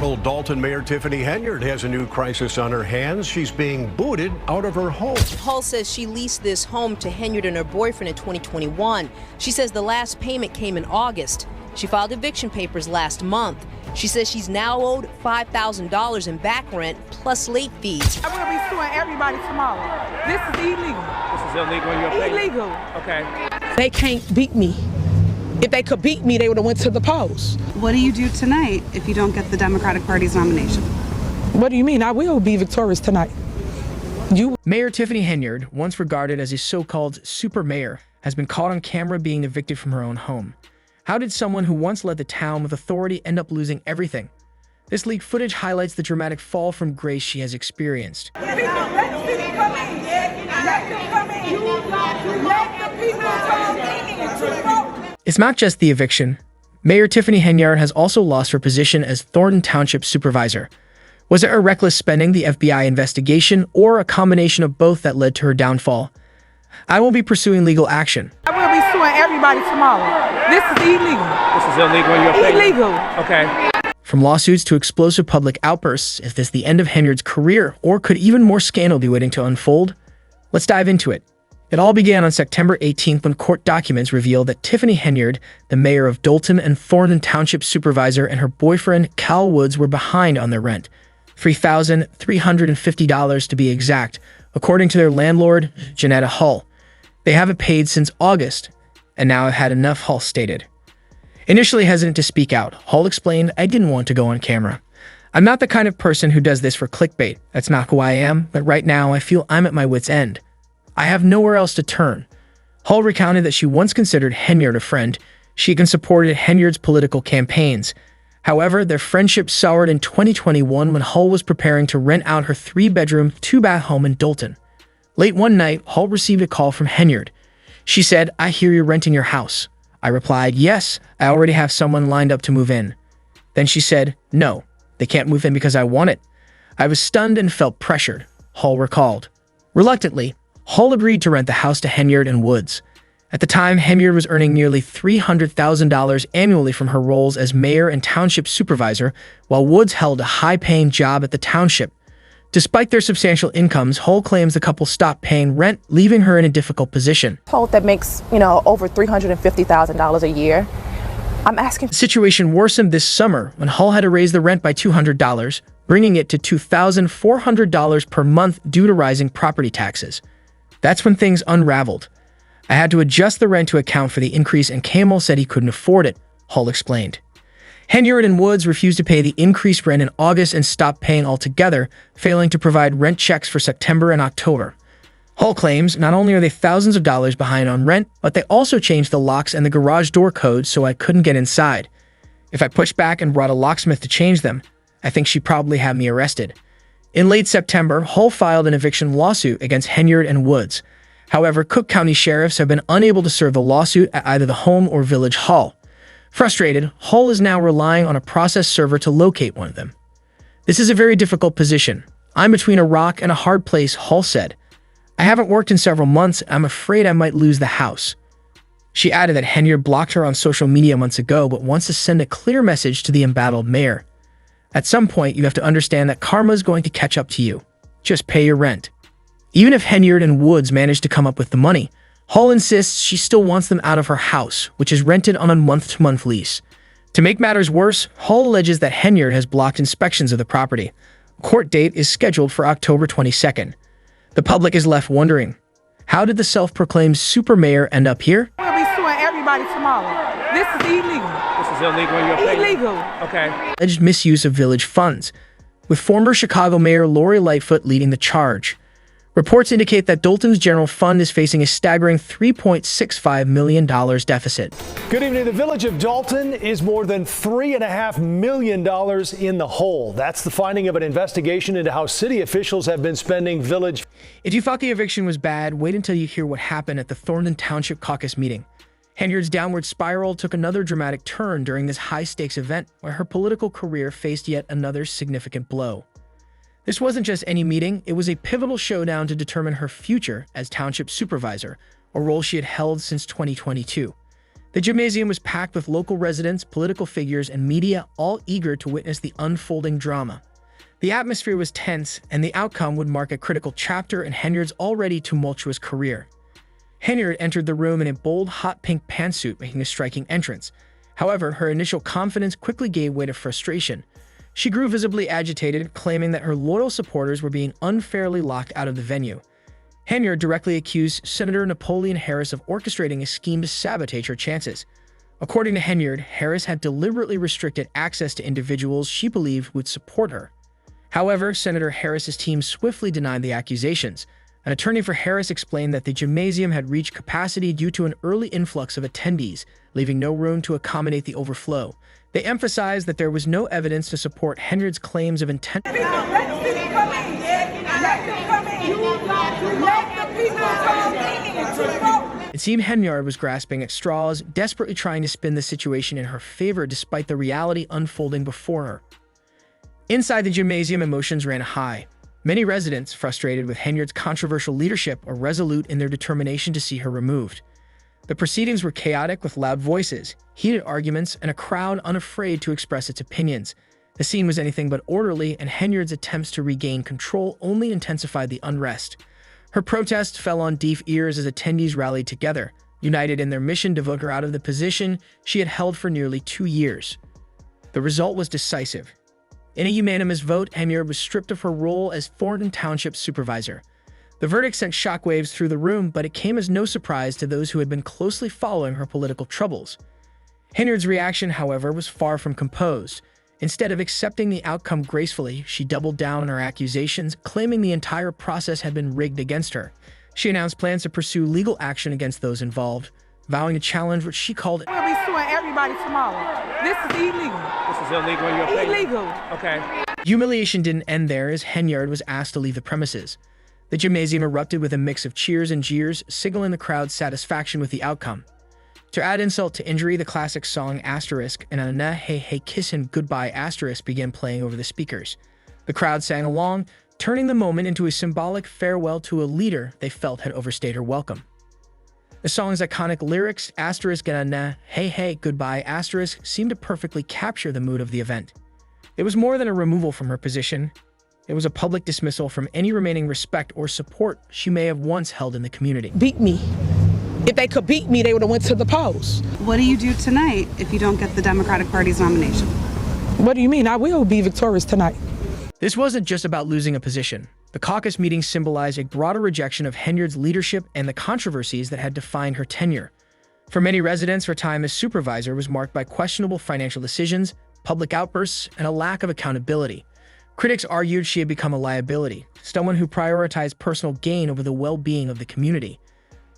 Well, Dalton Mayor Tiffany Henyard has a new crisis on her hands. She's being booted out of her home. Hull says she leased this home to Henyard and her boyfriend in 2021. She says the last payment came in August. She filed eviction papers last month. She says she's now owed $5,000 in back rent plus late fees. I will be suing everybody tomorrow. This is illegal. This is illegal in your opinion? Illegal. Okay. They can't beat me. If they could beat me, they would have went to the polls. What do you do tonight if you don't get the Democratic Party's nomination? What do you mean? I will be victorious tonight. Mayor Tiffany Henyard, once regarded as a so-called super mayor, has been caught on camera being evicted from her own home. How did someone who once led the town with authority end up losing everything? This leaked footage highlights the dramatic fall from grace she has experienced. Let the people come in. Let them come in. Let the people come in. It's not just the eviction. Mayor Tiffany Henyard has also lost her position as Thornton Township Supervisor. Was it her reckless spending, the FBI investigation, or a combination of both that led to her downfall? I will be pursuing legal action. I will be suing everybody tomorrow. This is illegal. This is illegal in your opinion? Illegal. Okay. From lawsuits to explosive public outbursts, is this the end of Henyard's career, or could even more scandal be waiting to unfold? Let's dive into it. It all began on September 18th when court documents revealed that Tiffany Henyard, the mayor of Dalton and Thornton Township Supervisor, and her boyfriend, Cal Woods, were behind on their rent. $3,350 to be exact, according to their landlord, Janetta Hull. They haven't paid since August, and now have had enough, Hull stated. Initially hesitant to speak out, Hull explained, "I didn't want to go on camera. I'm not the kind of person who does this for clickbait. That's not who I am, but right now I feel I'm at my wit's end. I have nowhere else to turn." Hull recounted that she once considered Henyard a friend. She even supported Henyard's political campaigns. However, their friendship soured in 2021 when Hull was preparing to rent out her 3-bedroom, 2-bath home in Dalton. Late one night, Hull received a call from Henyard. She said, "I hear you're renting your house." I replied, "Yes, I already have someone lined up to move in." Then she said, "No, they can't move in because I want it." I was stunned and felt pressured, Hull recalled. Reluctantly, Hull agreed to rent the house to Henyard and Woods. At the time, Henyard was earning nearly $300,000 annually from her roles as mayor and township supervisor, while Woods held a high-paying job at the township. Despite their substantial incomes, Hull claims the couple stopped paying rent, leaving her in a difficult position. That makes, over $350,000 a year. I'm asking. The situation worsened this summer when Hull had to raise the rent by $200, bringing it to $2,400 per month due to rising property taxes. That's when things unraveled. "I had to adjust the rent to account for the increase, and Camel said he couldn't afford it," Hull explained. Henyard and Woods refused to pay the increased rent in August and stopped paying altogether, failing to provide rent checks for September and October. Hull claims not only are they thousands of dollars behind on rent, but they also changed the locks and the garage door code so I couldn't get inside. If I pushed back and brought a locksmith to change them, I think she'd probably have me arrested. In late September, Hull filed an eviction lawsuit against Henyard and Woods. However, Cook County sheriffs have been unable to serve the lawsuit at either the home or village hall. Frustrated, Hull is now relying on a process server to locate one of them. "This is a very difficult position. I'm between a rock and a hard place," Hull said. "I haven't worked in several months. I'm afraid I might lose the house." She added that Henyard blocked her on social media months ago but wants to send a clear message to the embattled mayor. "At some point, you have to understand that karma is going to catch up to you. Just pay your rent." Even if Henyard and Woods managed to come up with the money, Hull insists she still wants them out of her house, which is rented on a month-to-month lease. To make matters worse, Hull alleges that Henyard has blocked inspections of the property. A court date is scheduled for October 22nd. The public is left wondering, how did the self-proclaimed super mayor end up here? I will be suing everybody tomorrow. This is illegal. This is illegal in your opinion? Illegal. Okay. Alleged misuse of village funds, with former Chicago Mayor Lori Lightfoot leading the charge. Reports indicate that Dalton's general fund is facing a staggering $3.65 million deficit. Good evening. The village of Dalton is more than $3.5 million in the hole. That's the finding of an investigation into how city officials have been spending village. If you thought the eviction was bad, wait until you hear what happened at the Thornton Township caucus meeting. Henyard's downward spiral took another dramatic turn during this high-stakes event, where her political career faced yet another significant blow. This wasn't just any meeting, it was a pivotal showdown to determine her future as township supervisor, a role she had held since 2022. The gymnasium was packed with local residents, political figures, and media, all eager to witness the unfolding drama. The atmosphere was tense, and the outcome would mark a critical chapter in Henyard's already tumultuous career. Henyard entered the room in a bold, hot pink pantsuit, making a striking entrance. However, her initial confidence quickly gave way to frustration. She grew visibly agitated, claiming that her loyal supporters were being unfairly locked out of the venue. Henyard directly accused Senator Napoleon Harris of orchestrating a scheme to sabotage her chances. According to Henyard, Harris had deliberately restricted access to individuals she believed would support her. However, Senator Harris's team swiftly denied the accusations. An attorney for Harris explained that the gymnasium had reached capacity due to an early influx of attendees, leaving no room to accommodate the overflow. They emphasized that there was no evidence to support Henyard's claims of intent. Let the people come in. Let them come in. Let the people come in. It seemed Henyard was grasping at straws, desperately trying to spin the situation in her favor despite the reality unfolding before her. Inside the gymnasium, emotions ran high. Many residents, frustrated with Henyard's controversial leadership, are resolute in their determination to see her removed. The proceedings were chaotic with loud voices, heated arguments, and a crowd unafraid to express its opinions. The scene was anything but orderly, and Henyard's attempts to regain control only intensified the unrest. Her protest fell on deaf ears as attendees rallied together, united in their mission to vote her out of the position she had held for nearly 2 years. The result was decisive. In a unanimous vote, Henyard was stripped of her role as Thornton Township supervisor. The verdict sent shockwaves through the room, but it came as no surprise to those who had been closely following her political troubles. Henyard's reaction, however, was far from composed. Instead of accepting the outcome gracefully, she doubled down on her accusations, claiming the entire process had been rigged against her. She announced plans to pursue legal action against those involved, vowing to challenge what she called We'll be suing everybody tomorrow. This is illegal. This is illegal in your opinion? Illegal. Okay. Humiliation didn't end there as Henyard was asked to leave the premises. The gymnasium erupted with a mix of cheers and jeers, signaling the crowd's satisfaction with the outcome. To add insult to injury, the classic song Asterisk and Anna Hey Hey Kissin' Goodbye Asterisk began playing over the speakers. The crowd sang along, turning the moment into a symbolic farewell to a leader they felt had overstayed her welcome. The song's iconic lyrics, Asterisk and Anna Hey Hey Goodbye Asterisk, seemed to perfectly capture the mood of the event. It was more than a removal from her position. It was a public dismissal from any remaining respect or support she may have once held in the community. Beat me. If they could beat me, they would have went to the polls. What do you do tonight if you don't get the Democratic Party's nomination? What do you mean? I will be victorious tonight. This wasn't just about losing a position. The caucus meeting symbolized a broader rejection of Henyard's leadership and the controversies that had defined her tenure. For many residents, her time as supervisor was marked by questionable financial decisions, public outbursts, and a lack of accountability. Critics argued she had become a liability, someone who prioritized personal gain over the well-being of the community.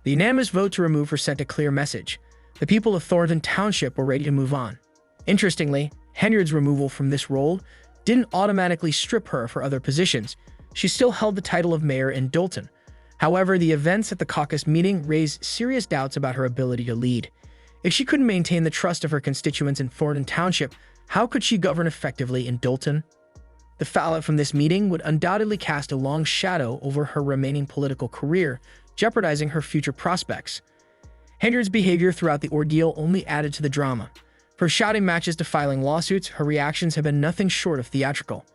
The unanimous vote to remove her sent a clear message. The people of Thornton Township were ready to move on. Interestingly, Henyard's removal from this role didn't automatically strip her for other positions. She still held the title of mayor in Dolton. However, the events at the caucus meeting raised serious doubts about her ability to lead. If she couldn't maintain the trust of her constituents in Thornton Township, how could she govern effectively in Dolton? The fallout from this meeting would undoubtedly cast a long shadow over her remaining political career, jeopardizing her future prospects. Henyard's behavior throughout the ordeal only added to the drama. From shouting matches to filing lawsuits, her reactions have been nothing short of theatrical.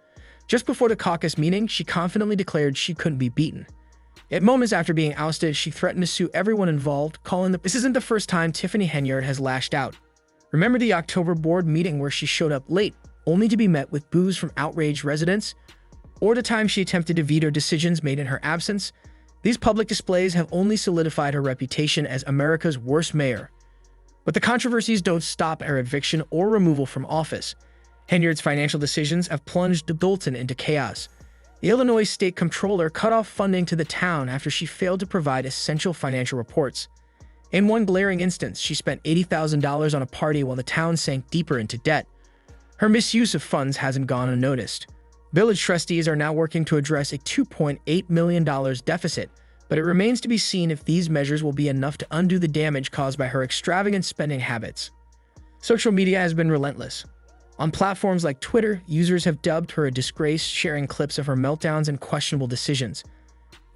Just before the caucus meeting, she confidently declared she couldn't be beaten. At moments after being ousted, she threatened to sue everyone involved, calling This isn't the first time Tiffany Henyard has lashed out. Remember the October board meeting where she showed up late, only to be met with boos from outraged residents? Or the time she attempted to veto decisions made in her absence? These public displays have only solidified her reputation as America's worst mayor. But the controversies don't stop her eviction or removal from office. Henyard's financial decisions have plunged Dolton into chaos. The Illinois State Comptroller cut off funding to the town after she failed to provide essential financial reports. In one glaring instance, she spent $80,000 on a party while the town sank deeper into debt. Her misuse of funds hasn't gone unnoticed. Village trustees are now working to address a $2.8 million deficit, but it remains to be seen if these measures will be enough to undo the damage caused by her extravagant spending habits. Social media has been relentless. On platforms like Twitter, users have dubbed her a disgrace, sharing clips of her meltdowns and questionable decisions.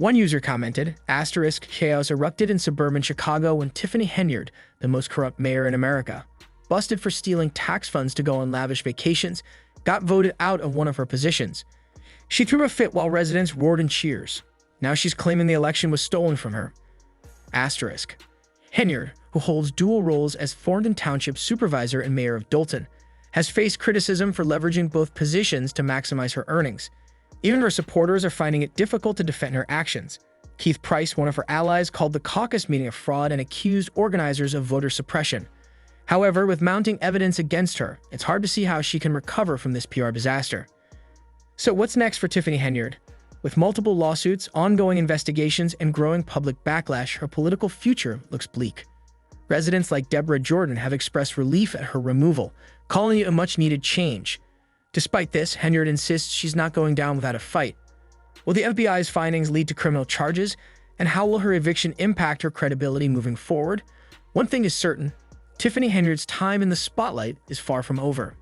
One user commented, "Chaos erupted in suburban Chicago when Tiffany Henyard, the most corrupt mayor in America, busted for stealing tax funds to go on lavish vacations, got voted out of one of her positions. She threw a fit while residents roared in cheers. Now she's claiming the election was stolen from her." Henyard, who holds dual roles as Thornton Township Supervisor and Mayor of Dolton, has faced criticism for leveraging both positions to maximize her earnings. Even her supporters are finding it difficult to defend her actions. Keith Price, one of her allies, called the caucus meeting a fraud and accused organizers of voter suppression. However, with mounting evidence against her, it's hard to see how she can recover from this PR disaster. So what's next for Tiffany Henyard? With multiple lawsuits, ongoing investigations, and growing public backlash, her political future looks bleak. Residents like Deborah Jordan have expressed relief at her removal, calling it a much-needed change. Despite this, Henyard insists she's not going down without a fight. Will the FBI's findings lead to criminal charges? And how will her eviction impact her credibility moving forward? One thing is certain, Tiffany Henyard's time in the spotlight is far from over.